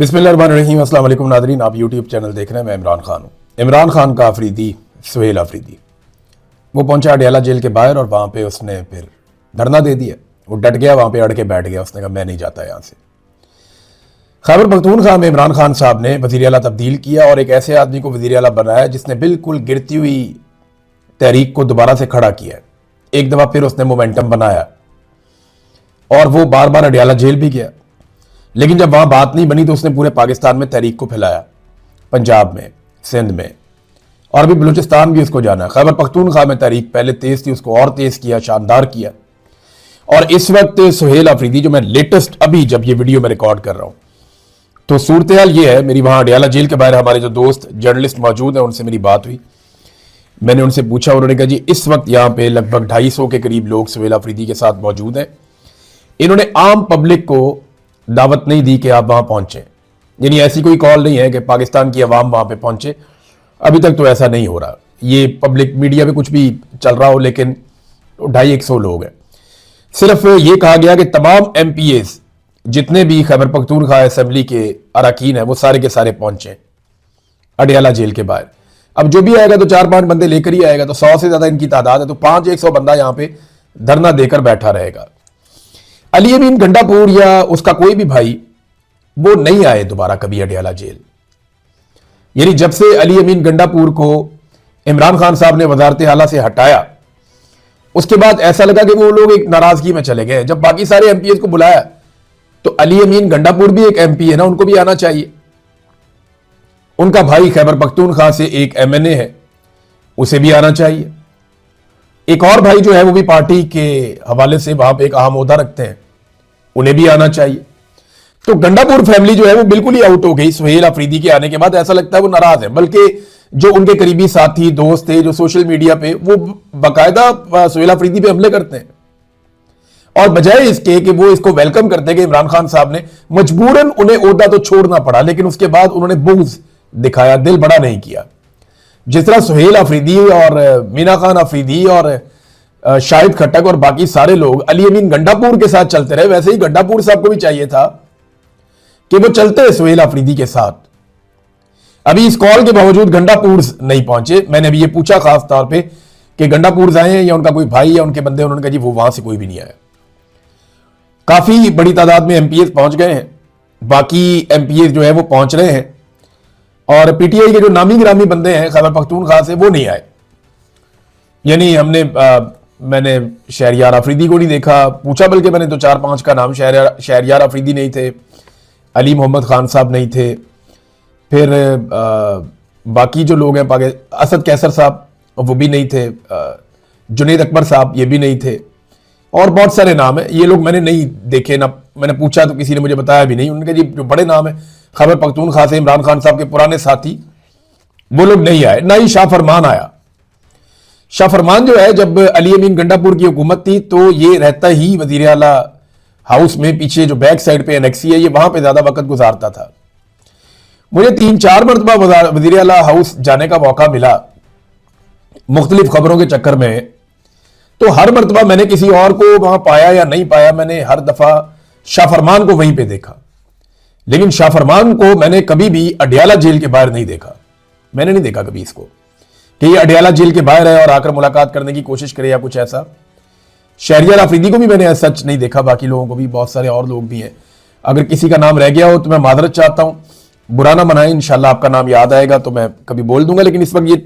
बिस्मिल्लाहिर्रहमानिर्रहीम। अस्सलाम वालेकुम नादरीन, आप यूट्यूब चैनल देख रहे हैं। मैं इमरान खान हूँ। इमरान खान का अफरीदी सुहेल अफरीदी वो पहुंचा अडयाला जेल के बाहर और वहाँ पे उसने फिर धरना दे दिया। वो डट गया, वहाँ पे अड़ के बैठ गया। उसने कहा मैं नहीं जाता यहाँ से। खैबर पख्तूनख्वा में इमरान खान साहब ने वज़ीर आला तब्दील किया और एक ऐसे आदमी को वज़ीर आला बनाया जिसने बिल्कुल गिरती हुई तहरीक को दोबारा से खड़ा किया। एक दफ़ा फिर उसने मोमेंटम बनाया और वो बार बार अडयाला जेल भी गया, लेकिन जब वहां बात नहीं बनी तो उसने पूरे पाकिस्तान में तहरीक को फैलाया, पंजाब में, सिंध में, और अभी बलूचिस्तान भी उसको जाना है। खैबर पख्तूनख्वा में तहरीक पहले तेज थी, उसको और तेज किया, शानदार किया। और इस वक्त सुहेल अफरीदी, जो मैं लेटेस्ट अभी जब ये वीडियो में रिकॉर्ड कर रहा हूं, तो सूरत हाल ये है। मेरी वहां अडयाला जेल के बाहर हमारे जो दोस्त जर्नलिस्ट मौजूद हैं, उनसे मेरी बात हुई। मैंने उनसे पूछा, उन्होंने कहा जी इस वक्त यहाँ पे लगभग 250 के करीब लोग सुहेल अफरीदी के साथ मौजूद हैं। इन्होंने आम पब्लिक को दावत नहीं दी कि आप वहां पहुंचे, यानी ऐसी कोई कॉल नहीं है कि पाकिस्तान की आवाम वहां पे पहुंचे। अभी तक तो ऐसा नहीं हो रहा। ये पब्लिक मीडिया पे कुछ भी चल रहा हो, लेकिन 250 लोग हैं। सिर्फ ये कहा गया कि तमाम MPAs जितने भी खैबर पख्तूनख्वा असेंबली के अरकान हैं वो सारे के सारे पहुंचे अडयाला जेल के बाहर। अब जो भी आएगा तो 4-5 बंदे लेकर ही आएगा, तो 100 से ज्यादा इनकी तादाद है, तो 500-100 बंदा यहां पे धरना देकर बैठा रहेगा। अली अमीन गंडापुर या उसका कोई भी भाई वो नहीं आए दोबारा कभी अडयाला जेल। यानी जब से अली अमीन गंडापुर को इमरान खान साहब ने वजारत आला से हटाया, उसके बाद ऐसा लगा कि वो लोग एक नाराजगी में चले गए। जब बाकी सारे MPAs को बुलाया तो अली अमीन गंडापुर भी एक MP है ना, उनको भी आना चाहिए। उनका भाई खैबर पख्तूनख्वा से एक MNA है, उसे भी आना चाहिए। एक और भाई जो है वो भी पार्टी के हवाले से वहां पे एक अहम ओहदा रखते हैं, उन्हें भी आना चाहिए। तो गंडापुर फैमिली जो है वो बिल्कुल ही आउट हो गई सुहेल अफरीदी के आने के बाद। ऐसा लगता है वो नाराज है, बल्कि जो उनके करीबी साथी दोस्त थे जो सोशल मीडिया पे वो बाकायदा सुहेल अफरीदी पे हमले करते हैं, और बजाय इसके कि वो इसको वेलकम करते कि इमरान खान साहब ने मजबूरन उन्हें ओहदा तो छोड़ना पड़ा, लेकिन उसके बाद उन्होंने बुग़्ज़ दिखाया, दिल बड़ा नहीं किया। जिस तरह सुहेल अफरीदी और मीना खान अफरीदी और शाहिद खट्टक और बाकी सारे लोग अली अमीन गंडापुर के साथ चलते रहे, वैसे ही गंडापुर साहब को भी चाहिए था कि वो चलते सुहेल अफरीदी के साथ। अभी इस कॉल के बावजूद गंडापुर नहीं पहुंचे। मैंने अभी ये पूछा खास तौर पे कि गंडापुर आए हैं या उनका कोई भाई या उनके बंदे, उन्होंने कहा जी वो वहां से कोई भी नहीं आया। काफी बड़ी तादाद में MPAs पहुंच गए हैं, बाकी MPAs जो है वो पहुंच रहे हैं, और PTI के जो नामी गिरामी बंदे हैं खैबर पख्तूनख्वा से वो नहीं आए। यानी मैंने शहरयार अफरीदी को नहीं देखा, पूछा बल्कि मैंने तो 4-5 का नाम, शहरयार अफरीदी नहीं थे, अली मोहम्मद खान साहब नहीं थे, फिर बाकी जो लोग हैं असद कैसर साहब वो भी नहीं थे, जुनेद अकबर साहब ये भी नहीं थे, और बहुत सारे नाम हैं। ये लोग मैंने नहीं देखे, ना मैंने पूछा तो किसी ने मुझे बताया भी नहीं। उनके जी जो बड़े नाम है खैबर पख्तूनख्वा से इमरान खान साहब के पुराने साथी, वो लोग नहीं आए। ना ही शाह फरमान आया। शाह फरमान जो है, जब अली अमीन गंडापुर की हुकूमत थी तो ये रहता ही वजीर आला हाउस में, पीछे जो बैक साइड पे एनेक्सी है, ये वहां पे ज्यादा वक्त गुजारता था। मुझे 3-4 मरतबा वजीर आला हाउस जाने का मौका मिला मुख्तलिफ खबरों के चक्कर में, तो हर मरतबा मैंने किसी और को वहां पाया या नहीं पाया, मैंने हर दफा शाह फरमान को वहीं पे देखा। लेकिन शाह फरमान को मैंने कभी भी अडयाला जेल के बाहर नहीं देखा। मैंने नहीं देखा कभी इसको कि ये अडयाला जेल के बाहर है और आकर मुलाकात करने की कोशिश करे या कुछ ऐसा। शहरयार अफरीदी को भी मैंने सच नहीं देखा, बाकी लोगों को भी, बहुत सारे और लोग भी हैं। अगर किसी का नाम रह गया हो तो मैं माजरत चाहता हूं, बुरा ना मनाएं, इंशाल्लाह आपका नाम याद आएगा तो मैं कभी बोल दूंगा, लेकिन इस वक्त ये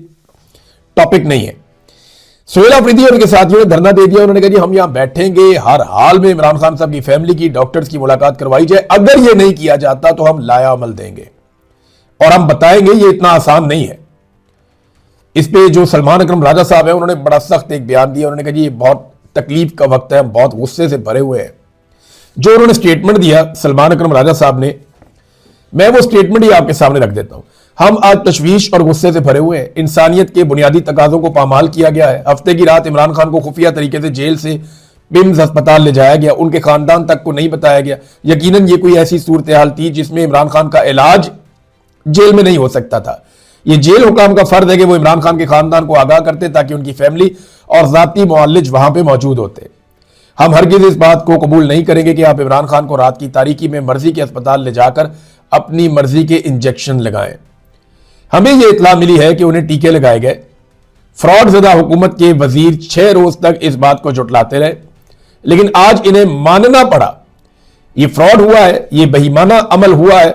टॉपिक नहीं है। सुहेल अफरीदी और उनके साथियों ने धरना दे दिया। उन्होंने कहा जी हम यहां बैठेंगे, हर हाल में इमरान खान साहब की फैमिली की, डॉक्टर्स की मुलाकात करवाई जाए। अगर ये नहीं किया जाता तो हम लाया अमल देंगे और हम बताएंगे ये इतना आसान नहीं है। इस पे जो सलमान अकरम राजा साहब है, उन्होंने बड़ा सख्त एक बयान दिया। उन्होंने कहा जी ये बहुत तकलीफ का वक्त है, हम बहुत गुस्से से भरे हुए हैं। जो उन्होंने स्टेटमेंट दिया सलमान अकरम राजा साहब ने, मैं वो स्टेटमेंट ही आपके सामने रख देता हूं। हम आज तशवीश और गुस्से से भरे हुए हैं। इंसानियत के बुनियादी तकाजों को पामाल किया गया है। हफ्ते की रात इमरान खान को खुफिया तरीके से जेल से पिम्स अस्पताल ले जाया गया, उनके खानदान तक को नहीं बताया गया। यकीनन ये कोई ऐसी सूरत हाल थी जिसमें इमरान खान का इलाज जेल में नहीं हो सकता था। ये जेल हुकाम का फर्ज है कि वो इमरान खान के खानदान को आगाह करते ताकि उनकी फैमिली और जाती मुअल्लिज वहां पे मौजूद होते। हम हरगिज इस बात को कबूल नहीं करेंगे कि आप इमरान खान को रात की तारीकी में मर्जी के अस्पताल ले जाकर अपनी मर्जी के इंजेक्शन लगाएं। हमें यह इत्तला मिली है कि उन्हें टीके लगाए गए। फ्रॉड ज़दा हुकूमत के वजीर 6 रोज तक इस बात को जुटलाते रहे, लेकिन आज इन्हें मानना पड़ा ये फ्रॉड हुआ है, ये बेईमाना अमल हुआ है।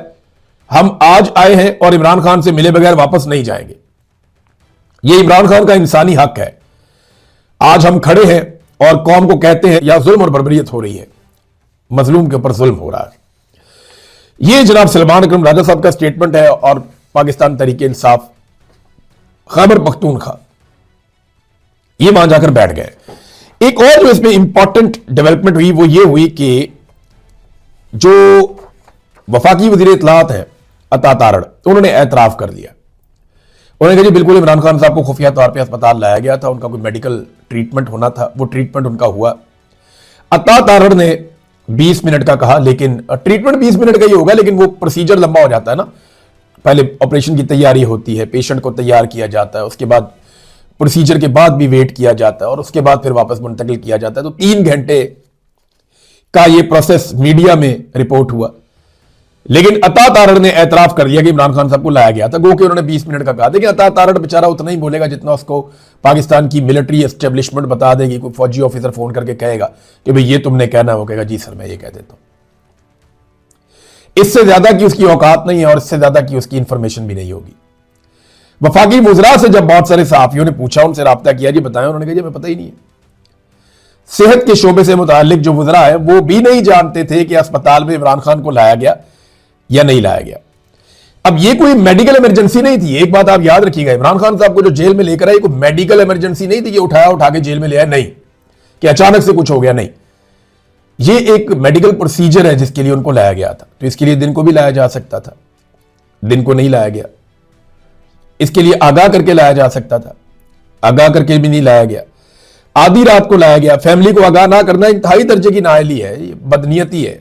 हम आज आए हैं और इमरान खान से मिले बगैर वापस नहीं जाएंगे। ये इमरान खान का इंसानी हक है। आज हम खड़े हैं और कौम को कहते हैं या जुल्म और बर्बरियत हो रही है, मजलूम के ऊपर जुल्म हो रहा है। ये जनाब सलमान अकरम राजा साहब का स्टेटमेंट है और पाकिस्तान तहरीक इंसाफ खैबर पख्तूनख्वा ये वहां जाकर बैठ गए। एक और जो इसमें इंपॉर्टेंट डेवलपमेंट हुई वो ये हुई कि जो वफाकी वजीर इत्तलात है अता तारड़, उन्होंने एतराफ कर दिया। उन्होंने कहा जी बिल्कुल इमरान खान साहब को खुफिया तौर पे अस्पताल लाया गया था, उनका कोई मेडिकल ट्रीटमेंट होना था, वो ट्रीटमेंट उनका हुआ। अता तारड़ ने 20 मिनट का कहा, लेकिन ट्रीटमेंट 20 मिनट का ही होगा, लेकिन वो प्रोसीजर लंबा हो जाता है ना। पहले ऑपरेशन की तैयारी होती है, पेशेंट को तैयार किया जाता है, उसके बाद प्रोसीजर के बाद भी वेट किया जाता है और उसके बाद फिर वापस मुंतकिल किया जाता है। तो 3 घंटे का ये प्रोसेस मीडिया में रिपोर्ट हुआ, लेकिन अता तारड़ ने एतराफ कर दिया कि इमरान खान साहब को लाया गया था, गो कि उन्होंने 20 मिनट का कहा। देखिए अता तारड़ बेचारा उतना ही बोलेगा जितना उसको पाकिस्तान की मिलिट्री एस्टेब्लिशमेंट बता देगी। कोई फौजी ऑफिसर फोन करके कहेगा कि भाई ये तुमने कहना है, वो कहेगा जी सर मैं ये कह देता हूं। इससे ज्यादा की उसकी औकात नहीं है और इससे ज्यादा की उसकी इंफॉर्मेशन भी नहीं होगी। वफाकी वुज़रा से जब बहुत सारे सहाफियों ने पूछा, उनसे राब्ता किया, जी बताएं, उन्होंने कहा जी हमें पता ही नहीं है। सेहत के शोबे से मुतालिक जो वुज़रा है वो भी नहीं जानते थे कि अस्पताल में इमरान खान को लाया गया या नहीं लाया गया। अब ये कोई मेडिकल इमरजेंसी नहीं थी। एक बात आप याद रखिएगा, इमरान खान साहब को जो जेल में लेकर आए कोई मेडिकल इमरजेंसी नहीं थी कि उठा के जेल में ले आए, नहीं कि अचानक से कुछ हो गया, नहीं। ये एक मेडिकल प्रोसीजर है जिसके लिए उनको लाया गया था। तो इसके लिए दिन को भी लाया जा सकता था, दिन को नहीं लाया गया। इसके लिए आगाह करके लाया जा सकता था, आगाह करके भी नहीं लाया गया। आधी रात को लाया गया। फैमिली को आगाह ना करना इंतहाई दर्जे की नाअहली है, ये बदनीयती है।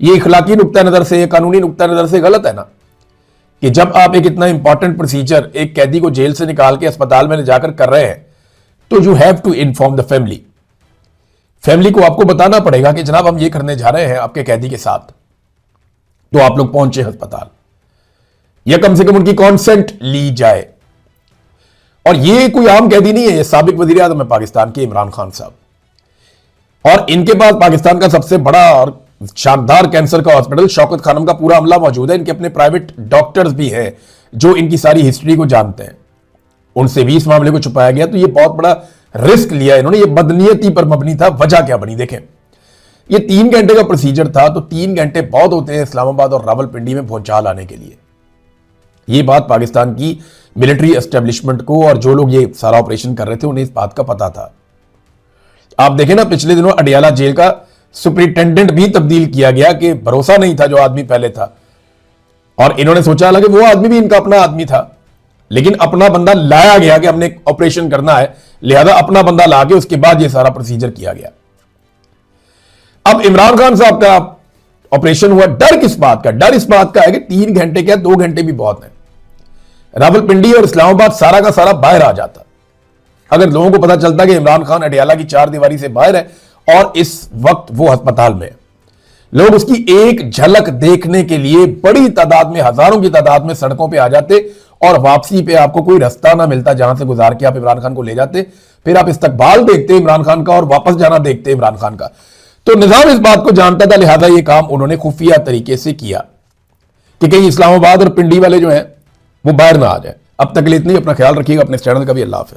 ये इखलाकी नुक्ता नजर से, कानूनी नुक्ता नजर से गलत है ना, कि जब आप एक इतना इंपॉर्टेंट प्रोसीजर एक कैदी को जेल से निकाल के अस्पताल में ले जाकर कर रहे हैं, तो you have to inform the family. Family को आपको बताना पड़ेगा कि जनाब हम ये करने जा रहे हैं आपके कैदी के साथ, तो आप लोग पहुंचे अस्पताल, या कम से कम उनकी कॉन्सेंट ली जाए। और ये कोई आम कैदी नहीं है, ये साबिक वजीर आजम है पाकिस्तान के इमरान खान साहब, और इनके पास पाकिस्तान का सबसे बड़ा और शानदार कैंसर का हॉस्पिटल शौकत खानम का पूरा अमला मौजूद है। इनके अपने प्राइवेट डॉक्टर्स भी हैं जो इनकी सारी हिस्ट्री को जानते हैं। उनसे भी इस मामले को छुपाया गया, तो ये बहुत बड़ा रिस्क लिया इन्होंने। ये बदनीयती पर मबनी था। वजह क्या बनी देखें, ये 3 घंटे का प्रोसीजर था, तो 3 घंटे बहुत होते हैं इस्लामाबाद और रावलपिंडी में भूचाल आने के लिए। ये बात पाकिस्तान की मिलिट्री एस्टेब्लिशमेंट को और जो लोग ये सारा ऑपरेशन कर रहे थे उन्हें इस बात का पता था। आप देखें ना, पिछले दिनों अडियाला जेल का सुपरिटेंडेंट भी तब्दील किया गया कि भरोसा नहीं था जो आदमी पहले था, और इन्होंने सोचा हालांकि वो आदमी भी इनका अपना आदमी था, लेकिन अपना बंदा लाया गया कि हमने ऑपरेशन करना है, लिहाजा अपना बंदा ला के उसके बाद ये सारा प्रोसीजर किया गया। अब इमरान खान साहब का ऑपरेशन हुआ, डर किस बात का? डर इस बात का है कि 3 घंटे क्या 2 घंटे भी बहुत है। रावलपिंडी और इस्लामाबाद सारा का सारा बाहर आ जाता अगर लोगों को पता चलता कि इमरान खान अडियाला की 4 दीवारी से बाहर है और इस वक्त वो अस्पताल में। लोग उसकी एक झलक देखने के लिए बड़ी तादाद में, हजारों की तादाद में सड़कों पे आ जाते, और वापसी पे आपको कोई रास्ता ना मिलता जहां से गुजार के आप इमरान खान को ले जाते। फिर आप इस्तकबाल देखते इमरान खान का और वापस जाना देखते इमरान खान का। तो निजाम इस बात को जानता था, लिहाजा ये काम उन्होंने खुफिया तरीके से किया कि कहीं इस्लामाबाद और पिंडी वाले जो हैं वो बाहर ना आ जाए। अब तक के लिए इतनी, अपना ख्याल रखिएगा, अपने चैनल का भी। अल्लाह हाफ़िज़।